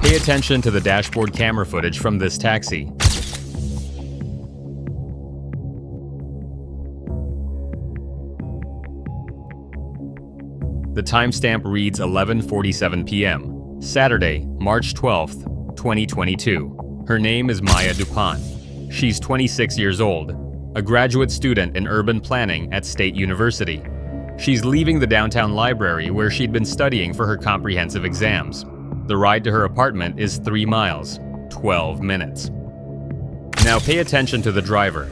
Pay attention to the dashboard camera footage from this taxi. The timestamp reads 11:47 p.m., Saturday, March 12th, 2022. Her name is Maya Dupont. She's 26 years old, a graduate student in urban planning at State University. She's leaving the downtown library where she'd been studying for her comprehensive exams. The ride to her apartment is 3 miles, 12 minutes. Now pay attention to the driver.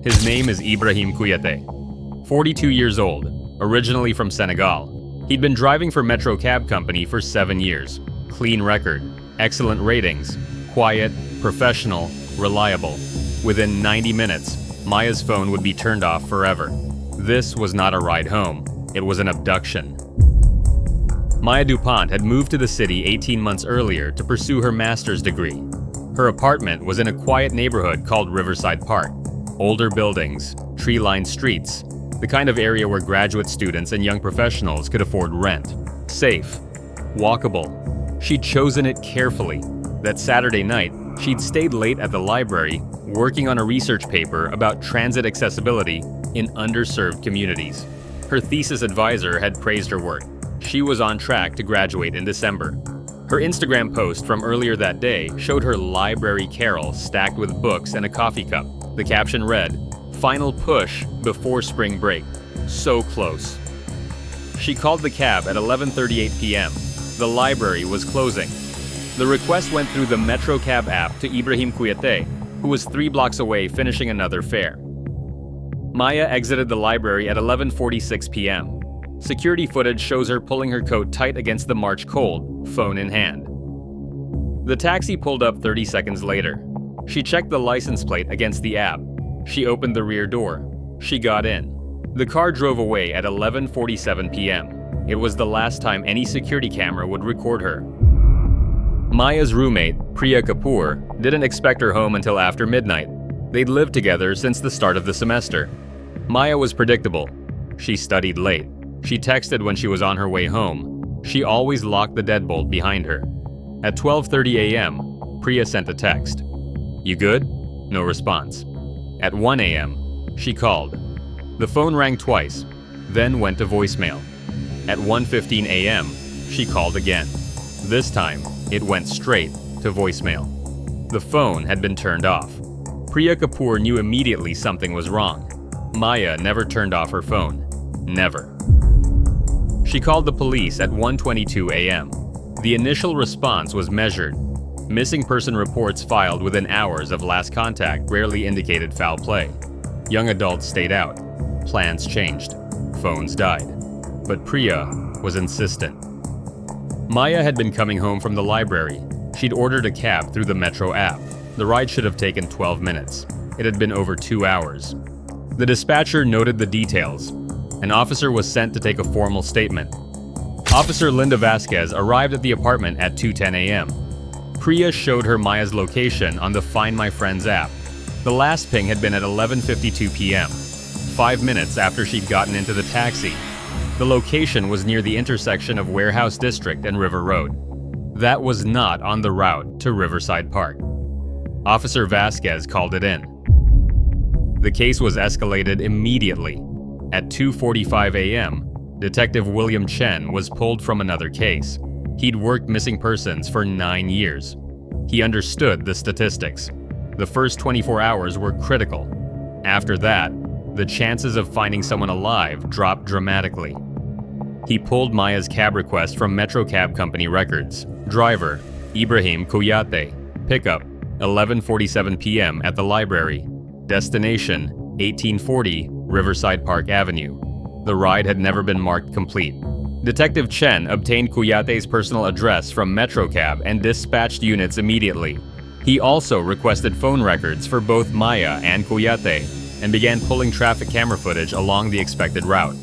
His name is Ibrahim Kouyaté, 42 years old, originally from Senegal. He'd been driving for Metro Cab Company for 7 years. Clean record, excellent ratings, quiet, professional, reliable. Within 90 minutes, Maya's phone would be turned off forever. This was not a ride home, it was an abduction. Maya Dupont had moved to the city 18 months earlier to pursue her master's degree. Her apartment was in a quiet neighborhood called Riverside Park. Older buildings, tree-lined streets, the kind of area where graduate students and young professionals could afford rent. Safe, walkable. She'd chosen it carefully. That Saturday night, she'd stayed late at the library working on a research paper about transit accessibility in underserved communities. Her thesis advisor had praised her work. She was on track to graduate in December. Her Instagram post from earlier that day showed her library carrel stacked with books and a coffee cup. The caption read, "Final push before spring break. So close." She called the cab at 11:38 p.m. The library was closing. The request went through the Metro Cab app to Ibrahim Kouyaté, who was 3 blocks away finishing another fare. Maya exited the library at 11:46 p.m. Security footage shows her pulling her coat tight against the March cold, phone in hand. The taxi pulled up 30 seconds later. She checked the license plate against the app. She opened the rear door. She got in. The car drove away at 11:47 p.m. It was the last time any security camera would record her. Maya's roommate, Priya Kapoor, didn't expect her home until after midnight. They'd lived together since the start of the semester. Maya was predictable. She studied late. She texted when she was on her way home. She always locked the deadbolt behind her. At 12:30 a.m., Priya sent a text. "You good?" No response. At 1 a.m., she called. The phone rang twice, then went to voicemail. At 1:15 a.m., she called again. This time, it went straight to voicemail. The phone had been turned off. Priya Kapoor knew immediately something was wrong. Maya never turned off her phone. Never. She called the police at 1:22 a.m. The initial response was measured. Missing person reports filed within hours of last contact rarely indicated foul play. Young adults stayed out. Plans changed. Phones died. But Priya was insistent. Maya had been coming home from the library. She'd ordered a cab through the Metro app. The ride should have taken 12 minutes. It had been over 2 hours. The dispatcher noted the details. An officer was sent to take a formal statement. Officer Linda Vasquez arrived at the apartment at 2:10 a.m. Priya showed her Maya's location on the Find My Friends app. The last ping had been at 11:52 p.m., 5 minutes after she'd gotten into the taxi. The location was near the intersection of Warehouse District and River Road. That was not on the route to Riverside Park. Officer Vasquez called it in. The case was escalated immediately. At 2:45 a.m., Detective William Chen was pulled from another case. He'd worked missing persons for 9 years. He understood the statistics. The first 24 hours were critical. After that, the chances of finding someone alive dropped dramatically. He pulled Maya's cab request from Metro Cab Company records. Driver, Ibrahim Kouyaté. Pickup, 11:47 p.m. at the library. Destination, 1840 Riverside Park Avenue. The ride had never been marked complete. Detective Chen obtained Kouyaté's personal address from MetroCab and dispatched units immediately. He also requested phone records for both Maya and Kouyaté and began pulling traffic camera footage along the expected route.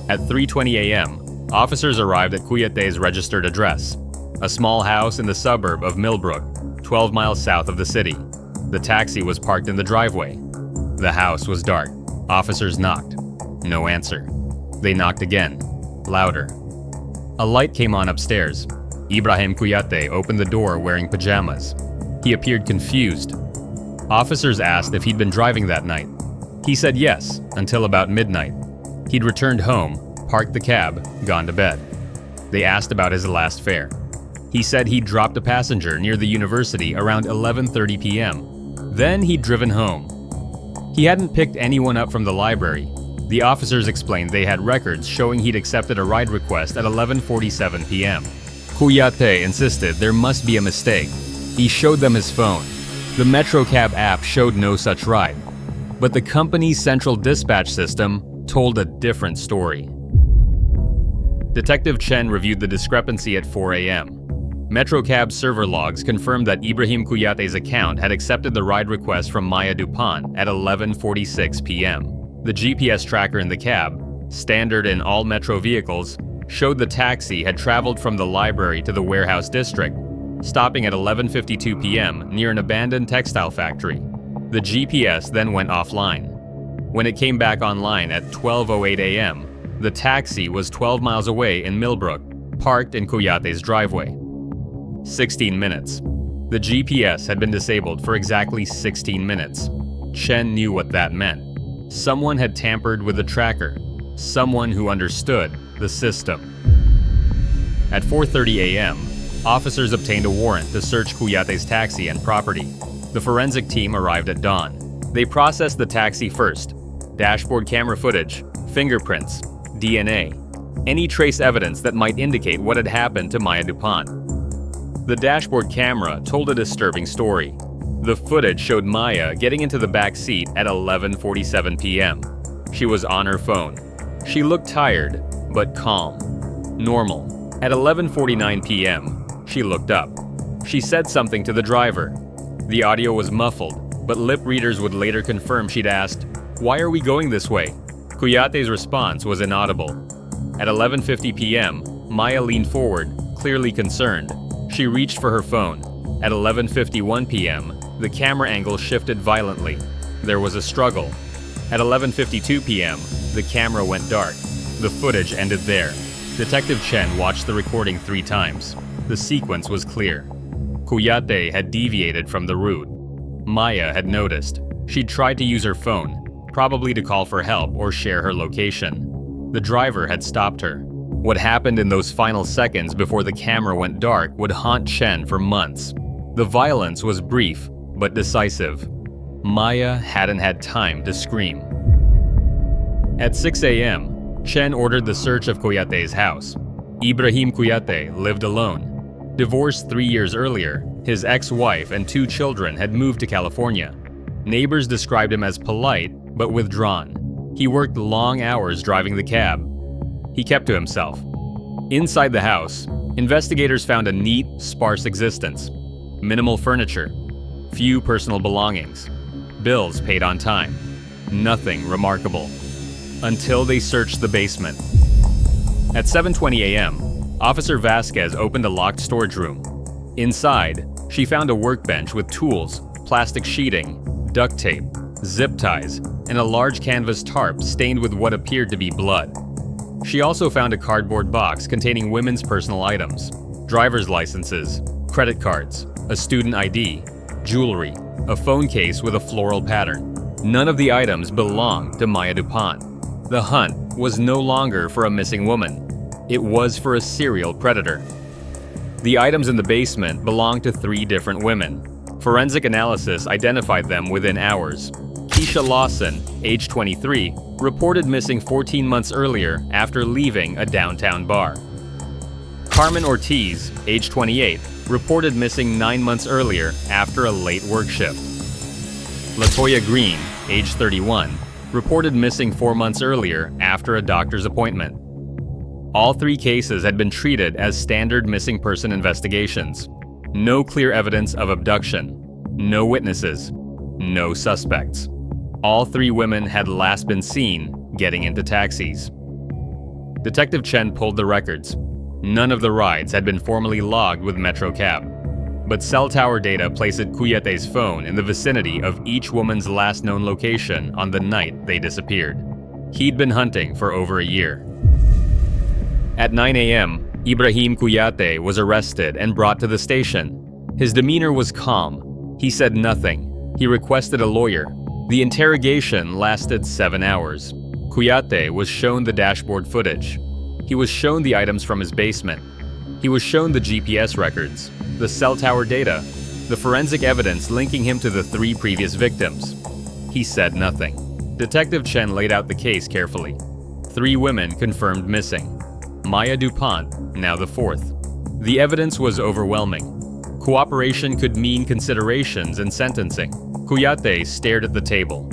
At 3:20 a.m., officers arrived at Kouyaté's registered address, a small house in the suburb of Millbrook, 12 miles south of the city. The taxi was parked in the driveway. The house was dark. Officers knocked. No answer. They knocked again, louder. A light came on upstairs. Ibrahim Kouyaté opened the door wearing pajamas. He appeared confused. Officers asked if he'd been driving that night. He said yes, until about midnight. He'd returned home, parked the cab, gone to bed. They asked about his last fare. He said he'd dropped a passenger near the university around 11:30 p.m. Then he'd driven home. He hadn't picked anyone up from the library. The officers explained they had records showing he'd accepted a ride request at 11:47 p.m. Kouyaté insisted there must be a mistake. He showed them his phone. The MetroCab app showed no such ride. But the company's central dispatch system told a different story. Detective Chen reviewed the discrepancy at 4 a.m. MetroCab server logs confirmed that Ibrahim Kouyaté's account had accepted the ride request from Maya Dupont at 11:46 p.m. The GPS tracker in the cab, standard in all Metro vehicles, showed the taxi had traveled from the library to the warehouse district, stopping at 11:52 p.m. near an abandoned textile factory. The GPS then went offline. When it came back online at 12:08 a.m., the taxi was 12 miles away in Millbrook, parked in Kouyaté's driveway. 16 minutes. The GPS had been disabled for exactly 16 minutes. Chen knew what that meant. Someone had tampered with the tracker. Someone who understood the system. At 4:30 a.m., officers obtained a warrant to search Kouyaté's taxi and property. The forensic team arrived at dawn. They processed the taxi first. Dashboard camera footage, fingerprints, DNA, any trace evidence that might indicate what had happened to Maya Dupont. The dashboard camera told a disturbing story. The footage showed Maya getting into the back seat at 11:47 p.m. She was on her phone. She looked tired, but calm. Normal. At 11:49 p.m., she looked up. She said something to the driver. The audio was muffled, but lip readers would later confirm she'd asked, "Why are we going this way?" Kouyaté's response was inaudible. At 11:50 p.m., Maya leaned forward, clearly concerned. She reached for her phone. At 11:51 p.m., the camera angle shifted violently. There was a struggle. At 11:52 p.m., the camera went dark. The footage ended there. Detective Chen watched the recording 3 times. The sequence was clear. Kouyaté had deviated from the route. Maya had noticed. She'd tried to use her phone, probably to call for help or share her location. The driver had stopped her. What happened in those final seconds before the camera went dark would haunt Chen for months. The violence was brief, but decisive. Maya hadn't had time to scream. At 6 a.m., Chen ordered the search of Kouyaté's house. Ibrahim Kouyaté lived alone. Divorced 3 years earlier, his ex-wife and 2 children had moved to California. Neighbors described him as polite, but withdrawn. He worked long hours driving the cab. He kept to himself. Inside the house, investigators found a neat, sparse existence. Minimal furniture, few personal belongings, bills paid on time. Nothing remarkable. Until they searched the basement. At 7:20 a.m., Officer Vasquez opened a locked storage room. Inside, she found a workbench with tools, plastic sheeting, duct tape, zip ties, and a large canvas tarp stained with what appeared to be blood. She also found a cardboard box containing women's personal items, driver's licenses, credit cards, a student ID, jewelry, a phone case with a floral pattern. None of the items belonged to Maya Dupont. The hunt was no longer for a missing woman. It was for a serial predator. The items in the basement belonged to 3 different women. Forensic analysis identified them within hours. Keisha Lawson, age 23, reported missing 14 months earlier after leaving a downtown bar. Carmen Ortiz, age 28, reported missing 9 months earlier after a late work shift. Latoya Green, age 31, reported missing 4 months earlier after a doctor's appointment. All 3 cases had been treated as standard missing person investigations. No clear evidence of abduction. No witnesses. No suspects. All 3 women had last been seen getting into taxis. Detective Chen pulled the records. None of the rides had been formally logged with MetroCab. but cell tower data placed Kouyaté's phone in the vicinity of each woman's last known location on the night they disappeared. He'd been hunting for over a year. At 9 a.m., Ibrahim Kouyaté was arrested and brought to the station. His demeanor was calm. He said nothing. He requested a lawyer. The interrogation lasted 7 hours. Kouyaté was shown the dashboard footage. He was shown the items from his basement. He was shown the GPS records, the cell tower data, the forensic evidence linking him to the 3 previous victims. He said nothing. Detective Chen laid out the case carefully. 3 women confirmed missing. Maya Dupont, now the 4th. The evidence was overwhelming. Cooperation could mean considerations in sentencing. Kouyaté stared at the table.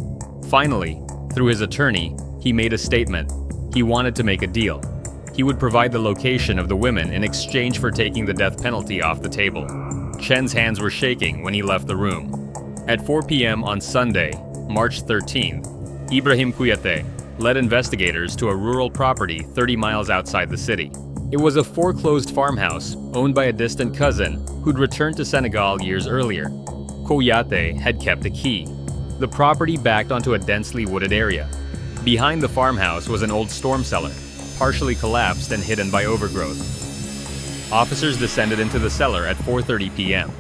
Finally, through his attorney, he made a statement. He wanted to make a deal. He would provide the location of the women in exchange for taking the death penalty off the table. Chen's hands were shaking when he left the room. At 4 p.m. on Sunday, March 13th, Ibrahim Kouyaté led investigators to a rural property 30 miles outside the city. It was a foreclosed farmhouse owned by a distant cousin who'd returned to Senegal years earlier. Kouyaté had kept a key. The property backed onto a densely wooded area. Behind the farmhouse was an old storm cellar, partially collapsed and hidden by overgrowth. Officers descended into the cellar at 4:30 p.m.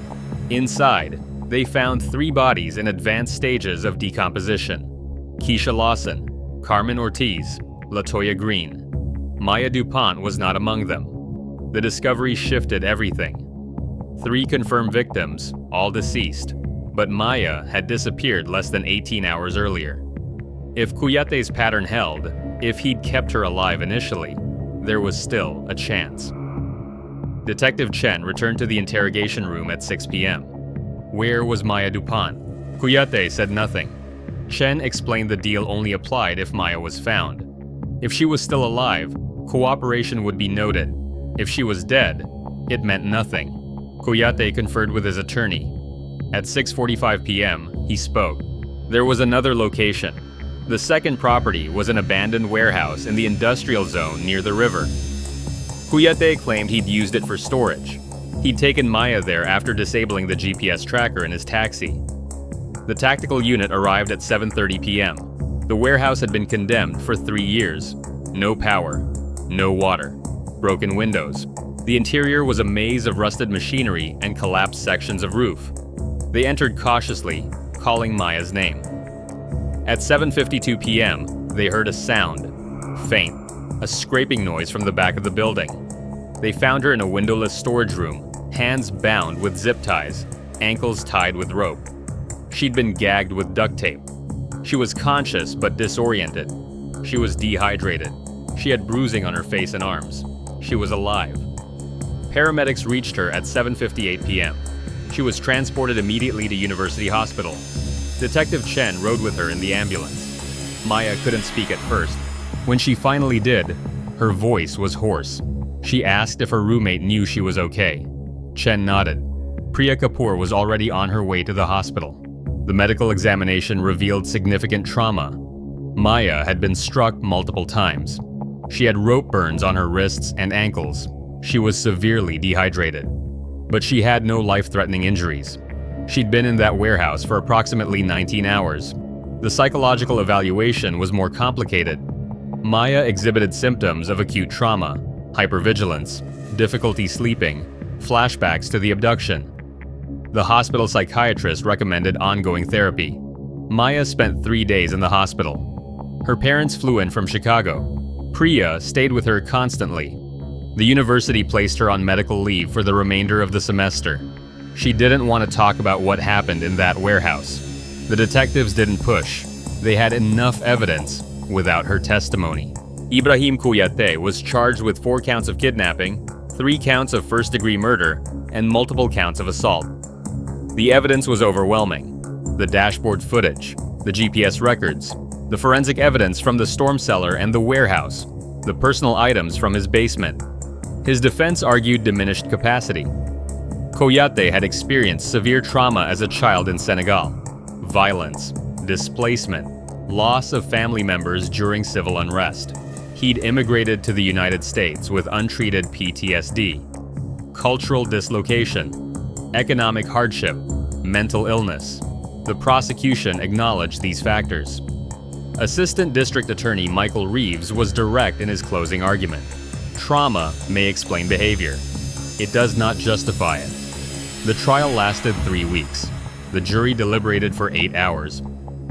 Inside, they found 3 bodies in advanced stages of decomposition. Keisha Lawson, Carmen Ortiz, Latoya Green. Maya Dupont was not among them. The discovery shifted everything. 3 confirmed victims, all deceased, but Maya had disappeared less than 18 hours earlier. If Kouyaté's pattern held, if he'd kept her alive initially, there was still a chance. Detective Chen returned to the interrogation room at 6 p.m. Where was Maya Dupont? Kouyaté said nothing. Chen explained the deal only applied if Maya was found. If she was still alive, cooperation would be noted. If she was dead, it meant nothing. Kouyaté conferred with his attorney. At 6:45 p.m., he spoke. There was another location. The second property was an abandoned warehouse in the industrial zone near the river. Kouyaté claimed he'd used it for storage. He'd taken Maya there after disabling the GPS tracker in his taxi. The tactical unit arrived at 7:30 p.m. The warehouse had been condemned for 3 years. No power, no water, broken windows. The interior was a maze of rusted machinery and collapsed sections of roof. They entered cautiously, calling Maya's name. At 7:52 p.m., they heard a sound, faint, a scraping noise from the back of the building. They found her in a windowless storage room, hands bound with zip ties, ankles tied with rope. She'd been gagged with duct tape. She was conscious but disoriented. She was dehydrated. She had bruising on her face and arms. She was alive. Paramedics reached her at 7:58 p.m. She was transported immediately to University Hospital. Detective Chen rode with her in the ambulance. Maya couldn't speak at first. When she finally did, her voice was hoarse. She asked if her roommate knew she was okay. Chen nodded. Priya Kapoor was already on her way to the hospital. The medical examination revealed significant trauma. Maya had been struck multiple times. She had rope burns on her wrists and ankles. She was severely dehydrated. But she had no life-threatening injuries. She'd been in that warehouse for approximately 19 hours. The psychological evaluation was more complicated. Maya exhibited symptoms of acute trauma, hypervigilance, difficulty sleeping, flashbacks to the abduction. The hospital psychiatrist recommended ongoing therapy. Maya spent 3 days in the hospital. Her parents flew in from Chicago. Priya stayed with her constantly. The university placed her on medical leave for the remainder of the semester. She didn't want to talk about what happened in that warehouse. The detectives didn't push. They had enough evidence without her testimony. Ibrahim Kouyaté was charged with 4 counts of kidnapping, 3 counts of first-degree murder, and multiple counts of assault. The evidence was overwhelming. The dashboard footage, the GPS records, the forensic evidence from the storm cellar and the warehouse, the personal items from his basement. His defense argued diminished capacity. Kouyaté had experienced severe trauma as a child in Senegal. Violence, displacement, loss of family members during civil unrest. He'd immigrated to the United States with untreated PTSD. Cultural dislocation. economic hardship, mental illness. The prosecution acknowledged these factors. Assistant District Attorney Michael Reeves was direct in his closing argument. Trauma may explain behavior. It does not justify it. The trial lasted 3 weeks. The jury deliberated for 8 hours.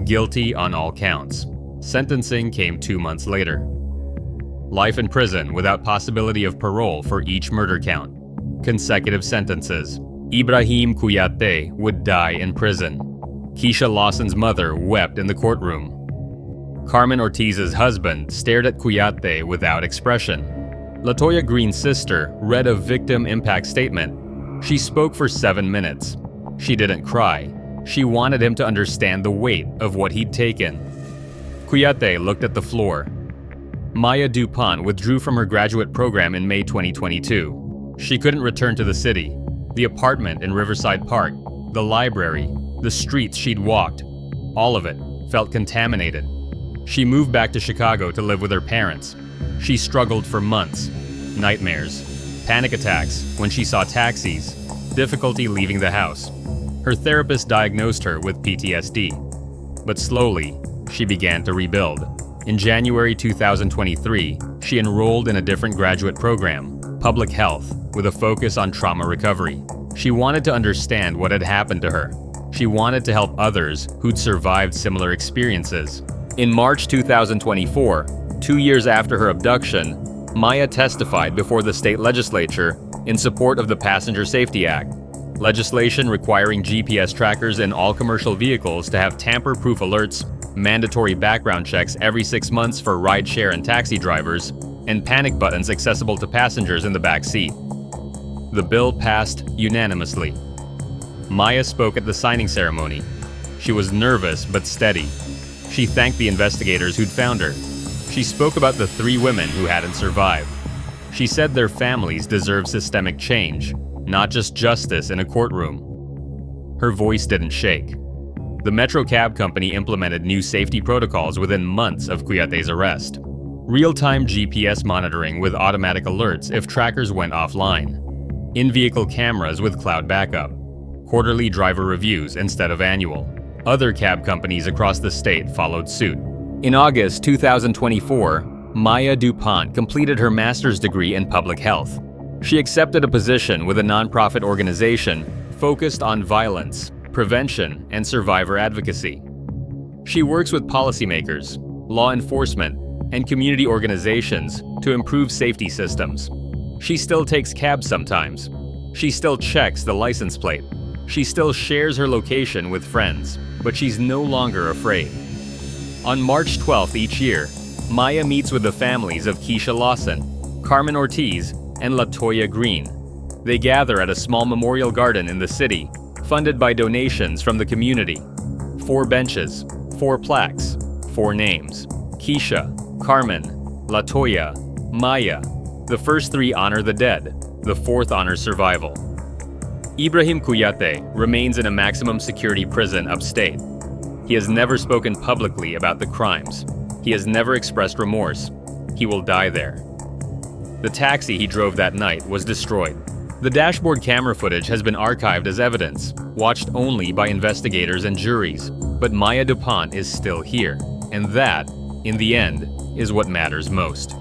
Guilty on all counts. Sentencing came 2 months later. Life in prison without possibility of parole for each murder count. Consecutive sentences. Ibrahim Kouyaté would die in prison. Keisha Lawson's mother wept in the courtroom. Carmen Ortiz's husband stared at Kouyaté without expression. Latoya Green's sister read a victim impact statement. She spoke for 7 minutes. She didn't cry. She wanted him to understand the weight of what he'd taken. Kouyaté looked at the floor. Maya Dupont withdrew from her graduate program in May 2022. She couldn't return to the city. The apartment in Riverside Park, the library, the streets she'd walked, all of it felt contaminated. She moved back to Chicago to live with her parents. She struggled for months. Nightmares, panic attacks when she saw taxis, difficulty leaving the house. Her therapist diagnosed her with PTSD. But slowly, she began to rebuild. In January 2023, she enrolled in a different graduate program, public health, with a focus on trauma recovery. She wanted to understand what had happened to her. She wanted to help others who'd survived similar experiences. In March 2024, 2 years after her abduction, Maya testified before the state legislature in support of the Passenger Safety Act, legislation requiring GPS trackers in all commercial vehicles to have tamper-proof alerts, mandatory background checks every 6 months for rideshare and taxi drivers, and panic buttons accessible to passengers in the back seat. The bill passed unanimously. Maya spoke at the signing ceremony. She was nervous but steady. She thanked the investigators who'd found her. She spoke about the 3 women who hadn't survived. She said their families deserve systemic change, not just justice in a courtroom. Her voice didn't shake. The Metro Cab Company implemented new safety protocols within months of Kouyaté's arrest. Real-time GPS monitoring with automatic alerts if trackers went offline. In-vehicle cameras with cloud backup. Quarterly driver reviews instead of annual. Other cab companies across the state followed suit. In August 2024, Maya Dupont completed her master's degree in public health. She accepted a position with a nonprofit organization focused on violence, prevention, and survivor advocacy. She works with policymakers, law enforcement, and community organizations to improve safety systems. She still takes cabs sometimes. She still checks the license plate. She still shares her location with friends, but she's no longer afraid. On March 12th each year, Maya meets with the families of Keisha Lawson, Carmen Ortiz, and Latoya Green. They gather at a small memorial garden in the city, funded by donations from the community. 4 benches, 4 plaques, 4 names. Keisha, Carmen, Latoya, Maya. The first 3 honor the dead, the 4th honors survival. Ibrahim Kouyaté remains in a maximum security prison upstate. He has never spoken publicly about the crimes. He has never expressed remorse. He will die there. The taxi he drove that night was destroyed. The dashboard camera footage has been archived as evidence, watched only by investigators and juries. But Maya Dupont is still here, and that, in the end, is what matters most.